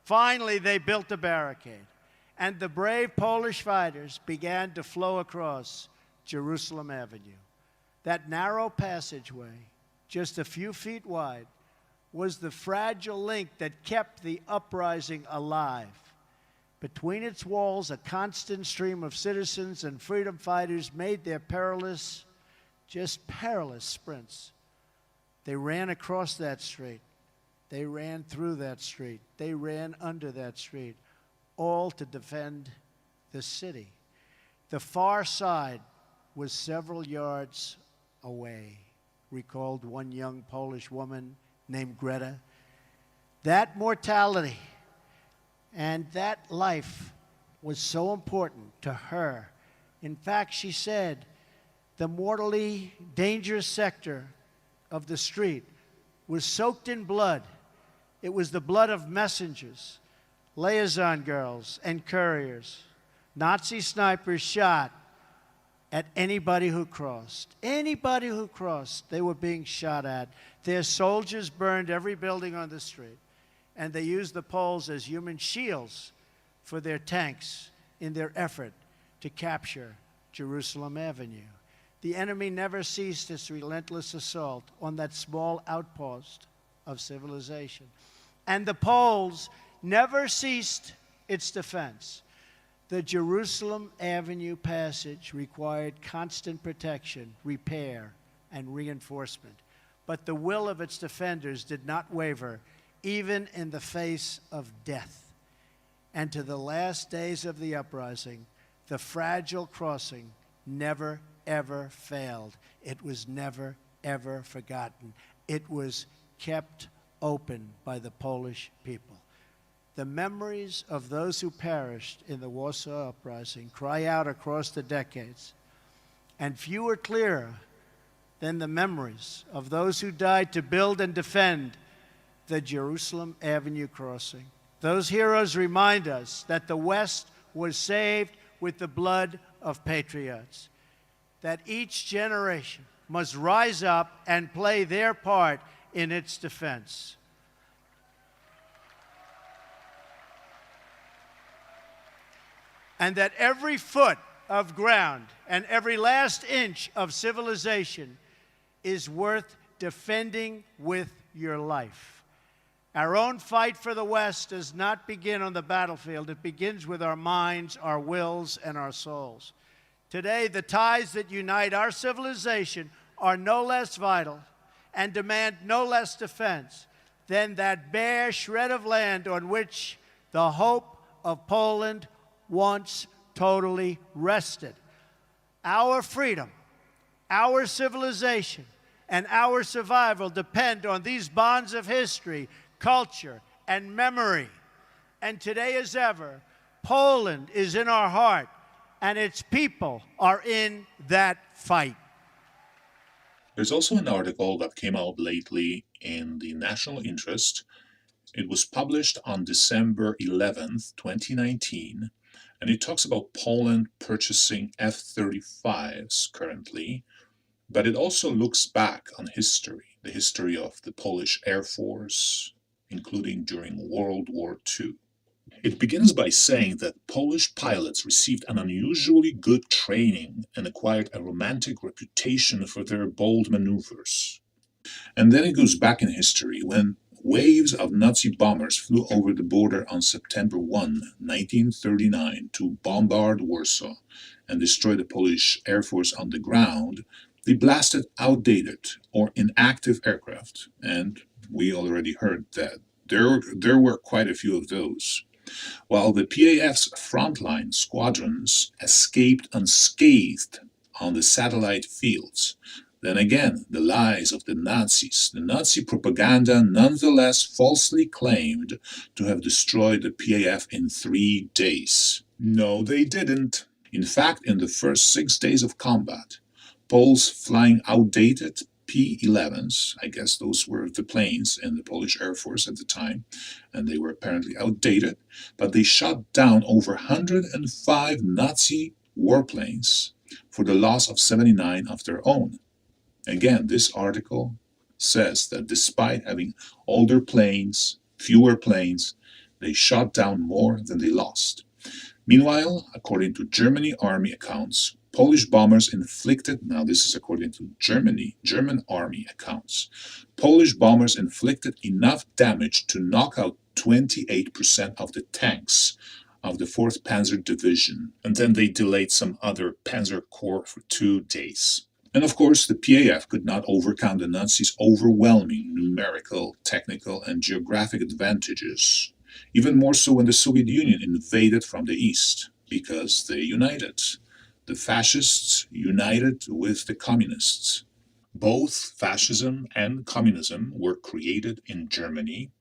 Finally, they built a barricade, and the brave Polish fighters began to flow across Jerusalem Avenue. That narrow passageway, just a few feet wide, was the fragile link that kept the uprising alive. Between its walls, a constant stream of citizens and freedom fighters made their perilous, just perilous sprints. They ran across that street. They ran through that street. They ran under that street, all to defend the city. The far side was several yards away, recalled one young Polish woman named Greta. That mortality and that life was so important to her. In fact, she said, the mortally dangerous sector of the street was soaked in blood. It was the blood of messengers, liaison girls, and couriers. Nazi snipers shot at anybody who crossed. Anybody who crossed, they were being shot at. Their soldiers burned every building on the street, and they used the Poles as human shields for their tanks in their effort to capture Jerusalem Avenue. The enemy never ceased its relentless assault on that small outpost of civilization. And the Poles never ceased its defense. The Jerusalem Avenue passage required constant protection, repair, and reinforcement. But the will of its defenders did not waver, even in the face of death. And to the last days of the uprising, the fragile crossing never, ever failed. It was never, ever forgotten. It was kept open by the Polish people. The memories of those who perished in the Warsaw Uprising cry out across the decades, and few are clearer than the memories of those who died to build and defend the Jerusalem Avenue crossing. Those heroes remind us that the West was saved with the blood of patriots, that each generation must rise up and play their part in its defense. And that every foot of ground and every last inch of civilization is worth defending with your life. Our own fight for the West does not begin on the battlefield. It begins with our minds, our wills, and our souls. Today, the ties that unite our civilization are no less vital and demand no less defense than that bare shred of land on which the hope of Poland once totally rested. Our freedom, our civilization, and our survival depend on these bonds of history, culture, and memory. And today as ever, Poland is in our heart, and its people are in that fight. There's also an article that came out lately in the National Interest. It was published on December 11th, 2019, and it talks about Poland purchasing F-35s currently, but it also looks back on history, the history of the Polish Air Force, including during World War II. It begins by saying that Polish pilots received an unusually good training and acquired a romantic reputation for their bold maneuvers. And then it goes back in history when waves of Nazi bombers flew over the border on September 1, 1939 to bombard Warsaw and destroy the Polish Air Force on the ground. They blasted outdated or inactive aircraft, and we already heard that there were quite a few of those. While the PAF's frontline squadrons escaped unscathed on the satellite fields, then again, the lies of the Nazis. The Nazi propaganda nonetheless falsely claimed to have destroyed the PAF in 3 days. No, they didn't. In fact, in the first 6 days of combat, Poles flying outdated P-11s, I guess those were the planes in the Polish Air Force at the time, and they were apparently outdated, but they shot down over 105 Nazi warplanes for the loss of 79 of their own. Again, this article says that despite having older planes, fewer planes, They shot down more than they lost. Meanwhile, according to German army accounts, Polish bombers inflicted, now this is according to German army accounts, Polish bombers inflicted enough damage to knock out 28% of the tanks of the 4th Panzer Division, and then they delayed some other Panzer Corps for 2 days. And of course, the PAF could not overcome the Nazis' overwhelming numerical, technical, and geographic advantages, even more so when the Soviet Union invaded from the east, because they united. The fascists united with the communists. Both fascism and communism were created in Germany,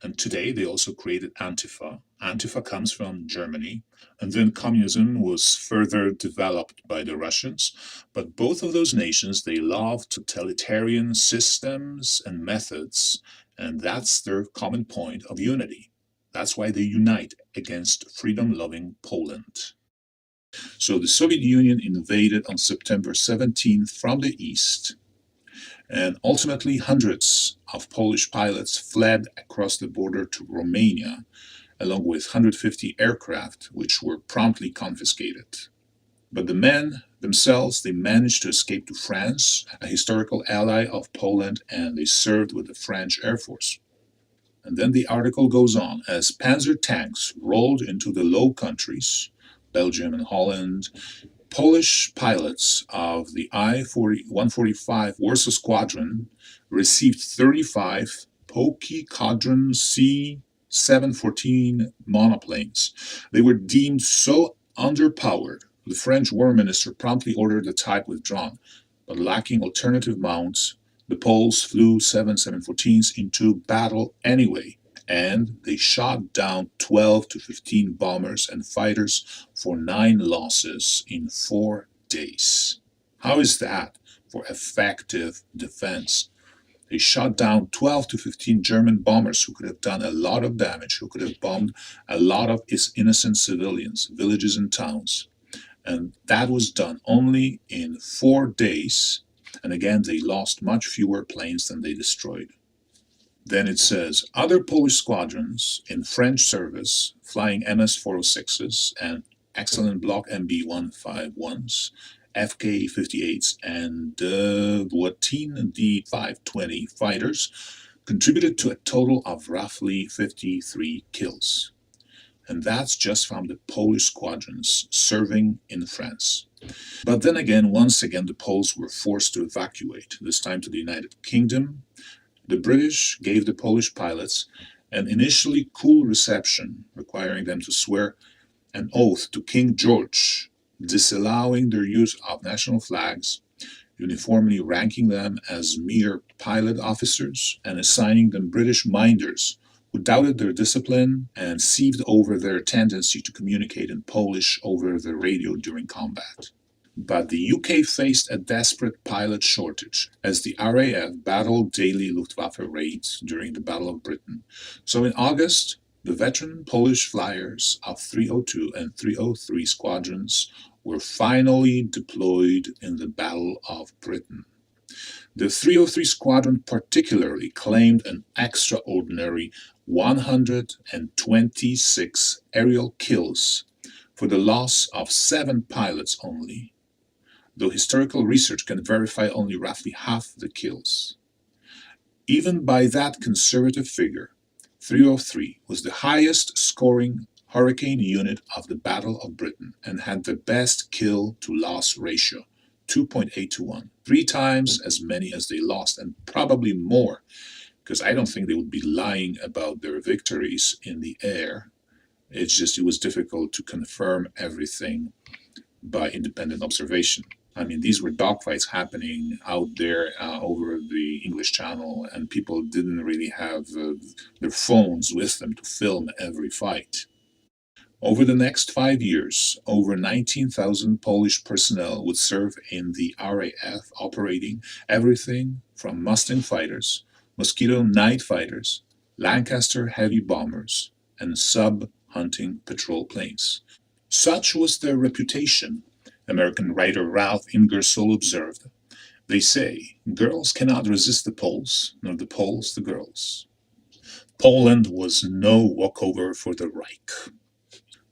and today they also created Antifa. Antifa comes from Germany, and then communism was further developed by the Russians. But both of those nations, they love totalitarian systems and methods, and that's their common point of unity. That's why they unite against freedom-loving Poland. So the Soviet Union invaded on September 17th from the east, and ultimately hundreds of Polish pilots fled across the border to Romania, along with 150 aircraft, which were promptly confiscated. But the men themselves, they managed to escape to France, a historical ally of Poland, and they served with the French Air Force. And then the article goes on, as panzer tanks rolled into the Low Countries, Belgium and Holland, Polish pilots of the I-145 Warsaw Squadron received 35 Poki-Kadron C-714 monoplanes. They were deemed so underpowered, the French War Minister promptly ordered the type withdrawn, but lacking alternative mounts, the Poles flew 714s into battle anyway, and they shot down 12 to 15 bombers and fighters for 9 losses in 4 days. How is that for effective defense? They shot down 12 to 15 German bombers who could have done a lot of damage, who could have bombed a lot of innocent civilians, villages and towns. And that was done only in 4 days. And again, they lost much fewer planes than they destroyed. Then it says, other Polish squadrons in French service, flying MS-406s and excellent Block MB-151s, FK-58s, and Voitin D-520 fighters, contributed to a total of roughly 53 kills. And that's just from the Polish squadrons serving in France. But then again, once again, the Poles were forced to evacuate, this time to the United Kingdom. The British gave the Polish pilots an initially cool reception, requiring them to swear an oath to King George, disallowing their use of national flags, uniformly ranking them as mere pilot officers, and assigning them British minders who doubted their discipline and sieved over their tendency to communicate in Polish over the radio during combat. But the UK faced a desperate pilot shortage as the RAF battled daily Luftwaffe raids during the Battle of Britain. So in August, the veteran Polish flyers of 302 and 303 squadrons were finally deployed in the Battle of Britain. The 303 squadron particularly claimed an extraordinary 126 aerial kills for the loss of 7 pilots only, though historical research can verify only roughly half the kills. Even by that conservative figure, 303 was the highest scoring Hurricane unit of the Battle of Britain and had the best kill-to-loss ratio, 2.8 to 1, 3 times as many as they lost, and probably more, because I don't think they would be lying about their victories in the air. It's just it was difficult to confirm everything by independent observation. I mean, these were dogfights happening out there over the English Channel, and people didn't really have their phones with them to film every fight. Over the next 5 years, over 19,000 Polish personnel would serve in the RAF, operating everything from Mustang fighters, Mosquito night fighters, Lancaster heavy bombers, and sub-hunting patrol planes. Such was their reputation, American writer Ralph Ingersoll observed. They say, girls cannot resist the Poles, nor the Poles the girls. Poland was no walkover for the Reich.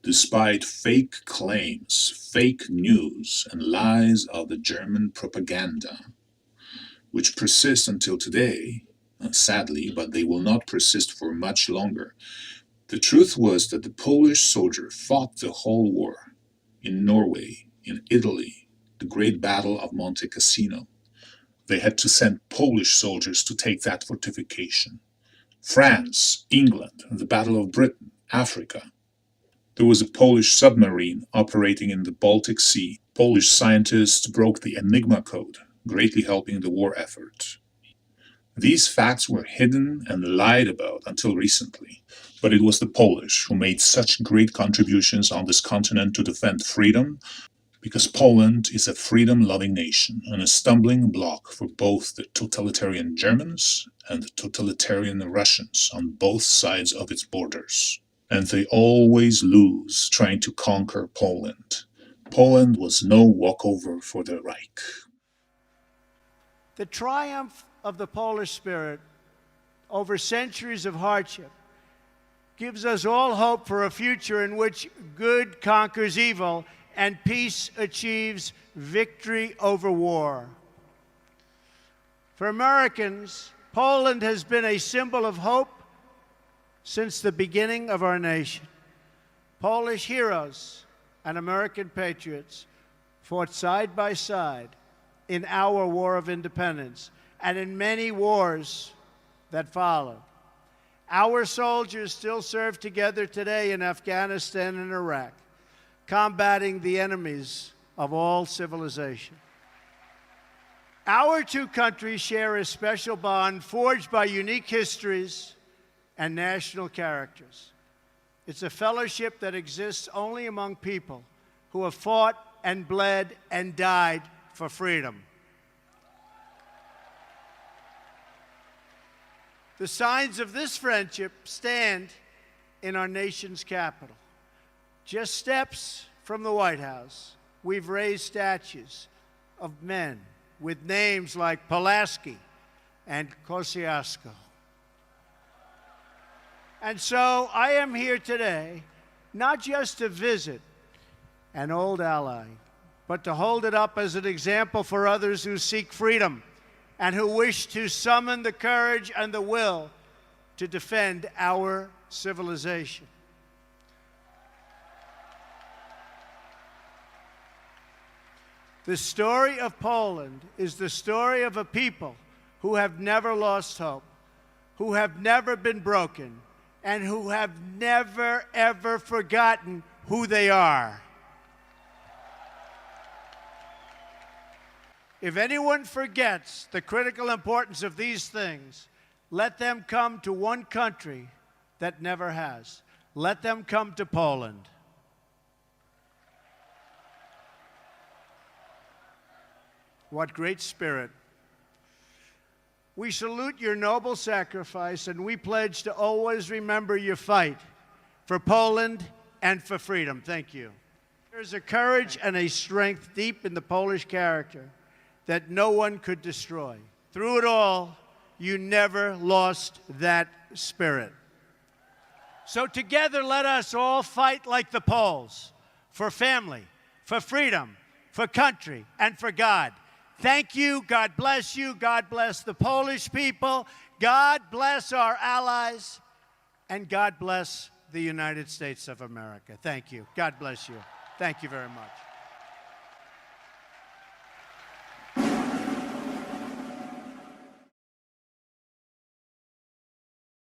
Despite fake claims, fake news, and lies of the German propaganda, which persist until today, sadly, but they will not persist for much longer. The truth was that the Polish soldier fought the whole war in Norway, in Italy, the Great Battle of Monte Cassino. They had to send Polish soldiers to take that fortification. France, England, the Battle of Britain, Africa. There was a Polish submarine operating in the Baltic Sea. Polish scientists broke the Enigma code, greatly helping the war effort. These facts were hidden and lied about until recently, but it was the Polish who made such great contributions on this continent to defend freedom, because Poland is a freedom-loving nation and a stumbling block for both the totalitarian Germans and the totalitarian Russians on both sides of its borders. And they always lose trying to conquer Poland. Poland was no walkover for the Reich. The triumph of the Polish spirit over centuries of hardship gives us all hope for a future in which good conquers evil and peace achieves victory over war. For Americans, Poland has been a symbol of hope since the beginning of our nation. Polish heroes and American patriots fought side by side in our War of Independence and in many wars that followed. Our soldiers still serve together today in Afghanistan and Iraq, combating the enemies of all civilization. Our two countries share a special bond forged by unique histories and national characters. It's a fellowship that exists only among people who have fought and bled and died for freedom. The signs of this friendship stand in our nation's capital. Just steps from the White House, we've raised statues of men with names like Pulaski and Kosciuszko. And so I am here today, not just to visit an old ally, but to hold it up as an example for others who seek freedom and who wish to summon the courage and the will to defend our civilization. The story of Poland is the story of a people who have never lost hope, who have never been broken, and who have never, ever forgotten who they are. If anyone forgets the critical importance of these things, let them come to one country that never has. Let them come to Poland. What great spirit. We salute your noble sacrifice, and we pledge to always remember your fight for Poland and for freedom. Thank you. There's a courage and a strength deep in the Polish character that no one could destroy. Through it all, you never lost that spirit. So together, let us all fight like the Poles, for family, for freedom, for country, and for God. Thank you. God bless you. God bless the Polish people. God bless our allies. And God bless the United States of America. Thank you. God bless you. Thank you very much.